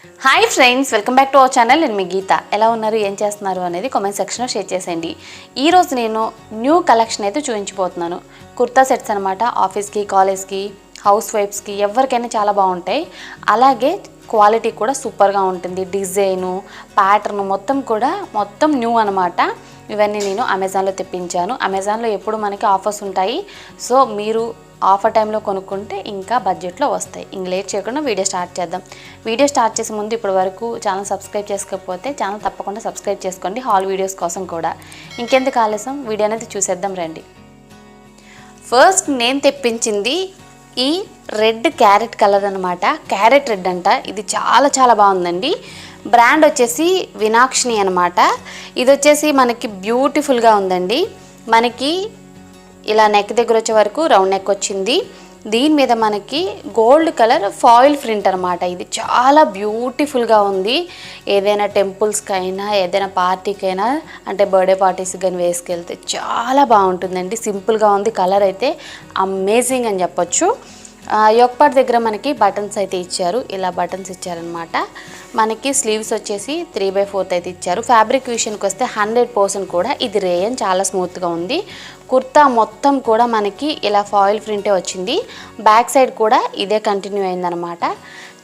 Hi friends, welcome back to our channel. నేను మీ గీత. ఎలా ఉన్నారు, ఏం చేస్తున్నారు అనేది కామెంట్ సెక్షన్లో షేర్ చేసేయండి. ఈరోజు నేను న్యూ కలెక్షన్ అయితే చూపించబోతున్నాను. కుర్తా సెట్స్ అనమాట. ఆఫీస్కి, కాలేజ్కి, హౌస్ వైఫ్స్కి ఎవరికైనా చాలా బాగుంటాయి. అలాగే క్వాలిటీ కూడా సూపర్గా ఉంటుంది. డిజైను, ప్యాటర్ను మొత్తం న్యూ అనమాట. ఇవన్నీ నేను అమెజాన్లో తెప్పించాను. అమెజాన్లో ఎప్పుడు మనకి ఆఫర్స్ ఉంటాయి. సో మీరు ఆఫర్ టైంలో కొనుక్కుంటే ఇంకా బడ్జెట్లో వస్తాయి. ఇంక లేట్ చేయకుండా వీడియో స్టార్ట్ చేద్దాం. వీడియో స్టార్ట్ చేసే ముందు ఇప్పటి వరకు ఛానల్ సబ్స్క్రైబ్ చేసుకోకపోతే ఛానల్ తప్పకుండా సబ్స్క్రైబ్ చేసుకోండి, హాల్ వీడియోస్ కోసం కూడా. ఇంకెందుకు ఆలస్యం, వీడియో అనేది చూసేద్దాం రండి. ఫస్ట్ నేను తెప్పించింది ఈ రెడ్ క్యారెట్ కలర్ అనమాట. క్యారెట్ రెడ్ అంట. ఇది చాలా చాలా బాగుందండి. బ్రాండ్ వచ్చేసి వినాక్షిని అనమాట. ఇది వచ్చేసి మనకి బ్యూటిఫుల్గా ఉందండి. మనకి ఇలా నెక్ దగ్గర వచ్చే వరకు రౌండ్ నెక్ వచ్చింది. దీని మీద మనకి గోల్డ్ కలర్ ఫాయిల్ ప్రింట్ అనమాట. ఇది చాలా బ్యూటిఫుల్గా ఉంది. ఏదైనా టెంపుల్స్కైనా, ఏదైనా పార్టీకైనా, అంటే బర్త్డే పార్టీస్కి కానీ వేసుకెళ్తే చాలా బాగుంటుందండి. సింపుల్గా ఉంది. కలర్ అయితే అమేజింగ్ అని చెప్పొచ్చు. యొక్పాట్ దగ్గర మనకి బటన్స్ అయితే ఇచ్చారు. ఇలా బటన్స్ ఇచ్చారనమాట. మనకి స్లీవ్స్ వచ్చేసి 3/4 అయితే ఇచ్చారు. ఫ్యాబ్రిక్ విషయానికి వస్తే 100% కూడా ఇది రేయన్, చాలా స్మూత్గా ఉంది. కుర్తా మొత్తం కూడా మనకి ఇలా ఫాయిల్ ప్రింటే వచ్చింది. బ్యాక్ సైడ్ కూడా ఇదే కంటిన్యూ అయిందనమాట.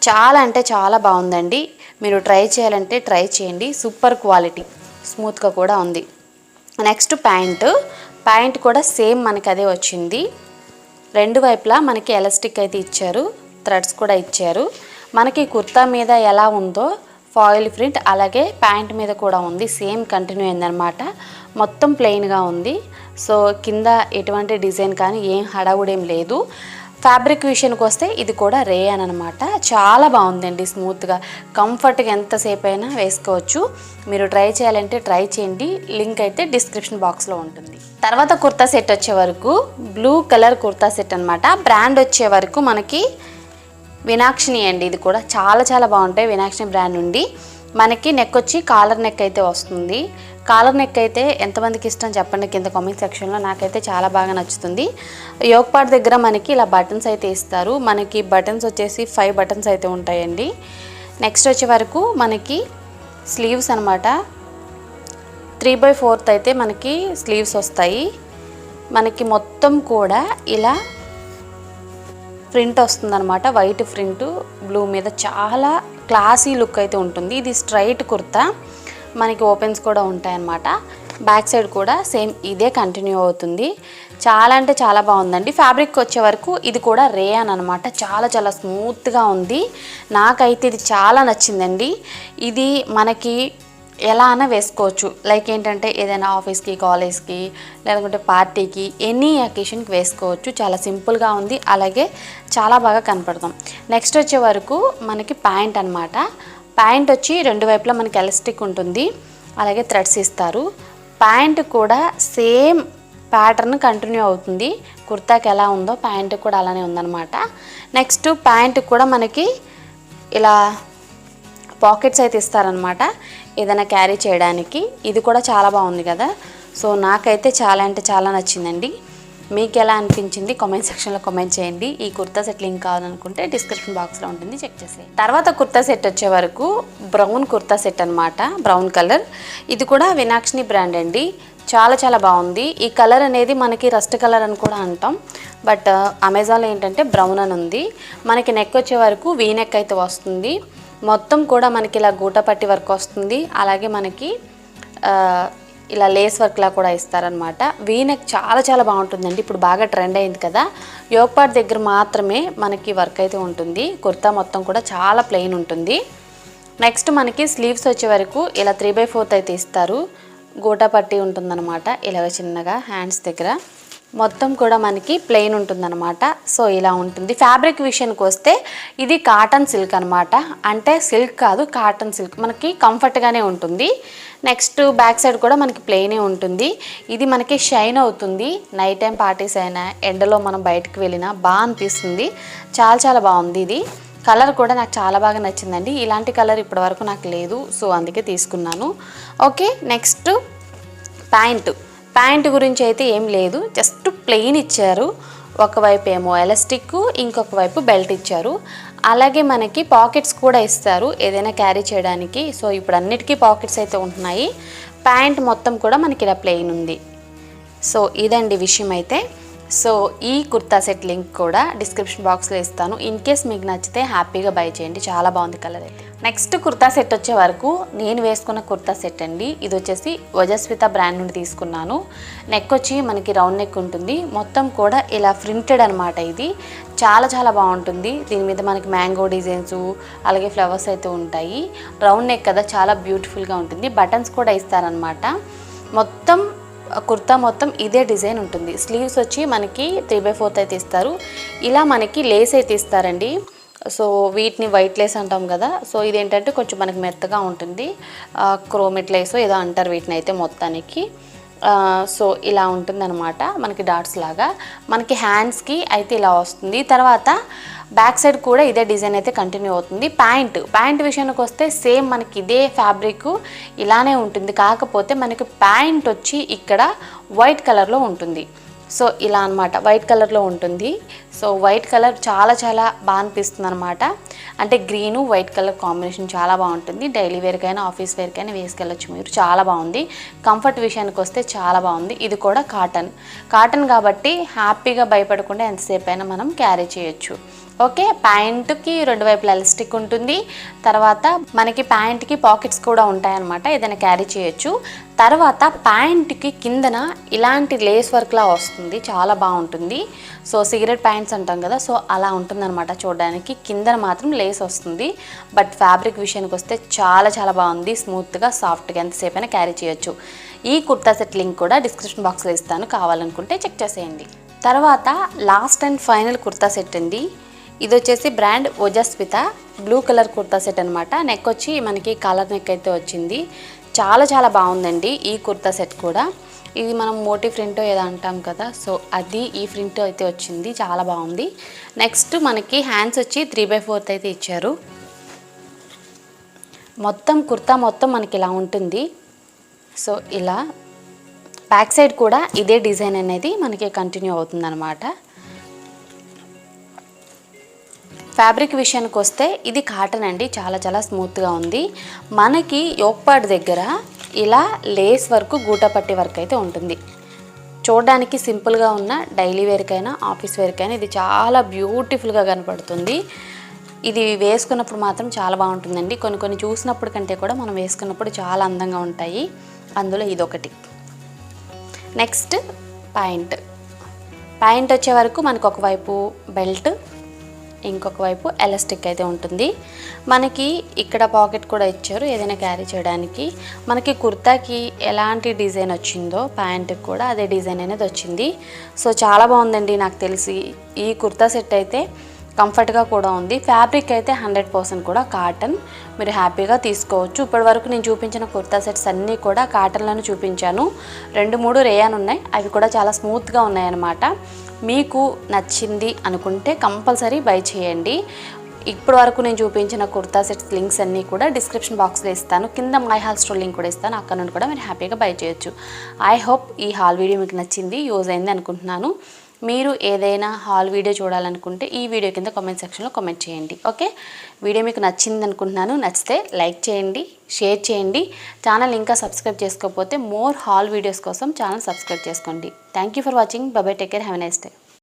చాలా అంటే చాలా బాగుందండి. మీరు ట్రై చేయాలంటే ట్రై చేయండి. సూపర్ క్వాలిటీ, స్మూత్గా కూడా ఉంది. నెక్స్ట్ ప్యాంట్ కూడా సేమ్ మనకి అదే వచ్చింది. రెండు వైపులా మనకి ఎలాస్టిక్ అయితే ఇచ్చారు, థ్రెడ్స్ కూడా ఇచ్చారు. మనకి కుర్తా మీద ఎలా ఉందో ఫాయిల్ ప్రింట్ అలాగే ప్యాంట్ మీద కూడా ఉంది. సేమ్ కంటిన్యూ అయిందనమాట. మొత్తం ప్లెయిన్గా ఉంది. సో కింద ఎటువంటి డిజైన్ కానీ ఏం హడావుడేం లేదు. ఫ్యాబ్రిక్ విషయానికి వస్తే ఇది కూడా రేయన్ అనమాట. చాలా బాగుందండి. స్మూత్గా, కంఫర్ట్గా ఎంతసేపు అయినా వేసుకోవచ్చు. మీరు ట్రై చేయాలంటే ట్రై చేయండి. లింక్ అయితే డిస్క్రిప్షన్ బాక్స్లో ఉంటుంది. తర్వాత కుర్తా సెట్ వచ్చే వరకు బ్లూ కలర్ కుర్తా సెట్ అనమాట. బ్రాండ్ వచ్చే వరకు మనకి వినాక్షిని అండి. ఇది కూడా చాలా చాలా బాగుంటాయి. వినాక్షిని బ్రాండ్ నుండి మనకి నెక్ వచ్చి కాలర్ నెక్ అయితే వస్తుంది. కాలర్ నెక్ అయితే ఎంతమందికి ఇష్టం చెప్పండి కింద కామెంట్ సెక్షన్లో. నాకైతే చాలా బాగా నచ్చుతుంది. యోక్ పార్ట్ దగ్గర మనకి ఇలా బటన్స్ అయితే ఇస్తారు. మనకి బటన్స్ వచ్చేసి 5 బటన్స్ అయితే ఉంటాయండి. నెక్స్ట్ వచ్చే వరకు మనకి స్లీవ్స్ అనమాట. 3/4 అయితే మనకి స్లీవ్స్ వస్తాయి. మనకి మొత్తం కూడా ఇలా ప్రింట్ వస్తుందన్నమాట. వైట్ ప్రింట్ బ్లూ మీద చాలా క్లాసీ లుక్ అయితే ఉంటుంది. ఇది స్ట్రైట్ కుర్తా. మనకి ఓపెన్స్ కూడా ఉంటాయన్నమాట. బ్యాక్ సైడ్ కూడా సేమ్ ఇదే కంటిన్యూ అవుతుంది. చాలా అంటే చాలా బాగుందండి. ఫ్యాబ్రిక్ వచ్చే వరకు ఇది కూడా రేయన్ అనమాట. చాలా చాలా స్మూత్గా ఉంది. నాకైతే ఇది చాలా నచ్చిందండి. ఇది మనకి ఎలా అయినా వేసుకోవచ్చు. లైక్ ఏంటంటే ఏదైనా ఆఫీస్కి, కాలేజ్కి, లేకుంటే పార్టీకి, ఎనీ అకేషన్కి వేసుకోవచ్చు. చాలా సింపుల్గా ఉంది. అలాగే చాలా బాగా కనపడతాం. నెక్స్ట్ వచ్చే వరకు మనకి ప్యాంట్ అనమాట. ప్యాంట్ వచ్చి రెండు వైపులా మనకి ఎలాస్టిక్ ఉంటుంది. అలాగే థ్రెడ్స్ ఇస్తారు. ప్యాంట్ కూడా సేమ్ ప్యాటర్న్ కంటిన్యూ అవుతుంది. కుర్తాకి ఎలా ఉందో ప్యాంట్ కూడా అలానే ఉందన్నమాట. నెక్స్ట్ ప్యాంట్ కూడా మనకి ఇలా పాకెట్స్ అయితే ఇస్తారనమాట, ఏదైనా క్యారీ చేయడానికి. ఇది కూడా చాలా బాగుంది కదా. సో నాకైతే చాలా అంటే చాలా నచ్చిందండి. మీకు ఎలా అనిపించింది కామెంట్ సెక్షన్లో కామెంట్ చేయండి. ఈ కుర్తా సెట్ లింక్ కావాలనుకుంటే డిస్క్రిప్షన్ బాక్స్లో ఉంటుంది, చెక్ చేసేయండి. తర్వాత కుర్తా సెట్ వచ్చే వరకు బ్రౌన్ కుర్తా సెట్ అనమాట. Brown colour. ఇది కూడా వినాక్షిని బ్రాండ్ అండి. చాలా చాలా బాగుంది. ఈ కలర్ అనేది మనకి రస్ట్ కలర్ అని కూడా అంటాం. బట్ అమెజాన్లో ఏంటంటే బ్రౌన్ అని ఉంది. మనకి నెక్ వచ్చే వరకు వీ నెక్ అయితే వస్తుంది. మొత్తం కూడా మనకి ఇలా గూటపట్టి వర్క్ వస్తుంది. అలాగే మనకి ఇలా లేస్ వర్క్లా కూడా ఇస్తారనమాట. వీ నెక్ చాలా చాలా బాగుంటుందండి. ఇప్పుడు బాగా ట్రెండ్ అయింది కదా. యోక్ పార్ట్ దగ్గర మాత్రమే మనకి వర్క్ అయితే ఉంటుంది. కుర్తా మొత్తం కూడా చాలా ప్లెయిన్ ఉంటుంది. నెక్స్ట్ మనకి స్లీవ్స్ వచ్చే వరకు ఇలా 3/4 అయితే ఇస్తారు. గూటపట్టి ఉంటుందన్నమాట. ఇలాగ చిన్నగా హ్యాండ్స్ దగ్గర మొత్తం కూడా మనకి ప్లెయిన్ ఉంటుందన్నమాట. సో ఇలా ఉంటుంది. ఫ్యాబ్రిక్ విషయానికి వస్తే ఇది కాటన్ సిల్క్ అనమాట. అంటే సిల్క్ కాదు, కాటన్ సిల్క్. మనకి కంఫర్ట్గానే ఉంటుంది. నెక్స్ట్ బ్యాక్ సైడ్ కూడా మనకి ప్లెయినే ఉంటుంది. ఇది మనకి షైన్ అవుతుంది. నైట్ టైం పార్టీస్ అయినా, ఎండలో మనం బయటకు వెళ్ళినా బాగా అనిపిస్తుంది. చాలా చాలా బాగుంది. ఇది కలర్ కూడా నాకు చాలా బాగా నచ్చిందండి. ఇలాంటి కలర్ ఇప్పటివరకు నాకు లేదు. సో అందుకే తీసుకున్నాను. ఓకే, నెక్స్ట్ ప్యాంట్ గురించి అయితే ఏం లేదు. జస్ట్ ప్లెయిన్ ఇచ్చారు. ఒకవైపు ఏమో ఎలాస్టిక్, ఇంకొక వైపు బెల్ట్ ఇచ్చారు. అలాగే మనకి పాకెట్స్ కూడా ఇస్తారు ఏదైనా క్యారీ చేయడానికి. సో ఇప్పుడు అన్నిటికీ పాకెట్స్ అయితే ఉంటున్నాయి. ప్యాంట్ మొత్తం కూడా మనకి ఇలా ప్లెయిన్ ఉంది. సో ఇదండి విషయం అయితే. సో ఈ కుర్తా సెట్ లింక్ కూడా డిస్క్రిప్షన్ బాక్స్లో ఇస్తాను. ఇన్ కేస్ మీకు నచ్చితే హ్యాపీగా బై చేయండి. చాలా బాగుంది కలర్ అయితే. నెక్స్ట్ కుర్తా సెట్ వచ్చే వరకు నేను వేసుకున్న కుర్తా సెట్ అండి. ఇది వచ్చేసి ఓజస్విత బ్రాండ్ నుండి తీసుకున్నాను. నెక్ వచ్చి మనకి రౌండ్ నెక్ ఉంటుంది. మొత్తం కూడా ఇలా ప్రింటెడ్ అనమాట. ఇది చాలా చాలా బాగుంటుంది. దీని మీద మనకి మ్యాంగో డిజైన్స్ అలాగే ఫ్లవర్స్ అయితే ఉంటాయి. రౌండ్ నెక్ కదా, చాలా బ్యూటిఫుల్గా ఉంటుంది. బటన్స్ కూడా ఇస్తారనమాట. మొత్తం కుర్తా మొత్తం ఇదే డిజైన్ ఉంటుంది. స్లీవ్స్ వచ్చి మనకి 3/4 అయితే ఇస్తారు. ఇలా మనకి లేస్ అయితే ఇస్తారండి. సో వీటిని వైట్ లేస్ అంటాం కదా. సో ఇదేంటంటే కొంచెం మనకి మెత్తగా ఉంటుంది. క్రోమెట్ లేసో ఏదో అంటారు వీటిని అయితే మొత్తానికి. సో ఇలా ఉంటుందన్నమాట. మనకి డాట్స్ లాగా మనకి హ్యాండ్స్కి అయితే ఇలా వస్తుంది. తర్వాత బ్యాక్ సైడ్ కూడా ఇదే డిజైన్ అయితే కంటిన్యూ అవుతుంది. ప్యాంట్ విషయానికి వస్తే సేమ్ మనకి ఇదే ఫ్యాబ్రిక్ ఇలానే ఉంటుంది. కాకపోతే మనకి ప్యాంట్ వచ్చి ఇక్కడ వైట్ కలర్లో ఉంటుంది. సో ఇలా అనమాట, వైట్ కలర్లో ఉంటుంది. సో వైట్ కలర్ చాలా చాలా బాగా అనిపిస్తుంది అనమాట. అంటే గ్రీను వైట్ కలర్ కాంబినేషన్ చాలా బాగుంటుంది. డైలీ వేర్కైనా ఆఫీస్ వేర్కైనా వేసుకెళ్ళచ్చు మీరు. చాలా బాగుంది. కంఫర్ట్ విషయానికి వస్తే చాలా బాగుంది. ఇది కూడా కాటన్ కాబట్టి హ్యాపీగా భయపడకుండా ఎంతసేపు అయినా మనం క్యారీ చేయొచ్చు. ఓకే, ప్యాంటుకి 2 వైపుల ఎలాస్టిక్ ఉంటుంది. తర్వాత మనకి ప్యాంట్కి పాకెట్స్ కూడా ఉంటాయన్నమాట, ఏదైనా క్యారీ చేయొచ్చు. తర్వాత ప్యాంట్కి కిందన ఇలాంటి లేస్ వర్క్లా వస్తుంది, చాలా బాగుంటుంది. సో సిగరెట్ ప్యాంట్స్ అంటాం కదా, సో అలా ఉంటుందన్నమాట చూడడానికి. కిందన మాత్రం లేస్ వస్తుంది. బట్ ఫ్యాబ్రిక్ విషయానికి వస్తే చాలా చాలా బాగుంది. స్మూత్గా సాఫ్ట్గా ఎంతసేపు అయినా క్యారీ చేయొచ్చు. ఈ కుర్తా సెట్ లింక్ కూడా డిస్క్రిప్షన్ బాక్స్లో ఇస్తాను, కావాలనుకుంటే చెక్ చేసేయండి. తర్వాత last and final kurta set అండి. ఇది వచ్చేసి brand Ojaswita blue colour kurta set అనమాట. నెక్ వచ్చి మనకి కాలర్ నెక్ అయితే వచ్చింది. చాలా చాలా బాగుందండి ఈ కుర్తా సెట్ కూడా. ఇది మనం మోటీ ప్రింట్ ఏదో అంటాం కదా, సో అది ఈ ప్రింట్ అయితే వచ్చింది. చాలా బాగుంది. నెక్స్ట్ మనకి హ్యాండ్స్ వచ్చి 3/4 అయితే ఇచ్చారు. మొత్తం కుర్తా మొత్తం మనకి ఇలా ఉంటుంది. సో ఇలా బ్యాక్ సైడ్ కూడా ఇదే డిజైన్ అనేది మనకి కంటిన్యూ అవుతుంది అనమాట. ఫ్యాబ్రిక్ విషయానికి వస్తే ఇది కాటన్ అండి, చాలా చాలా స్మూత్గా ఉంది. మనకి యోక్ పార్ట్ దగ్గర ఇలా లేస్ వర్క్ గూటపట్టి వర్క్ అయితే ఉంటుంది. చూడడానికి సింపుల్గా ఉన్న డైలీ వేర్కైనా ఆఫీస్ వేర్కైనా ఇది చాలా బ్యూటిఫుల్గా కనపడుతుంది. ఇది వేసుకున్నప్పుడు మాత్రం చాలా బాగుంటుందండి. కొన్ని చూసినప్పుడు కంటే కూడా మనం వేసుకున్నప్పుడు చాలా అందంగా ఉంటాయి. అందులో ఇదొకటి. నెక్స్ట్ ప్యాంట్ వచ్చే వరకు మనకు ఒకవైపు బెల్ట్, ఇంకొక వైపు ఎలాస్టిక్ అయితే ఉంటుంది. మనకి ఇక్కడ పాకెట్ కూడా ఇచ్చారు ఏదైనా క్యారీ చేయడానికి. మనకి కుర్తాకి ఎలాంటి డిజైన్ వచ్చిందో ప్యాంట్కి కూడా అదే డిజైన్ అనేది వచ్చింది. సో చాలా బాగుందండి. నాకు తెలిసి ఈ కుర్తా సెట్ అయితే కంఫర్ట్గా కూడా ఉంది. ఫ్యాబ్రిక్ అయితే 100% కూడా కాటన్. మీరు హ్యాపీగా తీసుకోవచ్చు. ఇప్పటి వరకు నేను చూపించిన కుర్తా సెట్స్ అన్నీ కూడా కాటన్లోనే చూపించాను. 2-3 రేయాన్ ఉన్నాయి, అవి కూడా చాలా స్మూత్గా ఉన్నాయన్నమాట. మీకు నచ్చింది అనుకుంటే కంపల్సరీ బై చేయండి. ఇప్పటి వరకు నేను చూపించిన కుర్తా సెట్స్ లింక్స్ అన్నీ కూడా డిస్క్రిప్షన్ బాక్స్లో ఇస్తాను. కింద మై హాల్ స్టోర్ లింక్ కూడా ఇస్తాను, అక్కడ నుండి కూడా మీరు హ్యాపీగా బై చేయొచ్చు. ఐ హోప్ ఈ హాల్ వీడియో మీకు నచ్చింది, యూజ్ అయింది అనుకుంటున్నాను. మీరు ఏదైనా హాల్ వీడియో చూడాలనుకుంటే ఈ వీడియో కింద కామెంట్ సెక్షన్లో కామెంట్ చేయండి. ఓకే, వీడియో మీకు నచ్చింది అనుకుంటున్నాను. నచ్చితే లైక్ చేయండి, షేర్ చేయండి. ఛానల్ ఇంకా సబ్స్క్రైబ్ చేసుకోకపోతే మోర్ హాల్ వీడియోస్ కోసం ఛానల్ సబ్స్క్రైబ్ చేసుకోండి. Thank you for watching. By by, take care, have a nice day.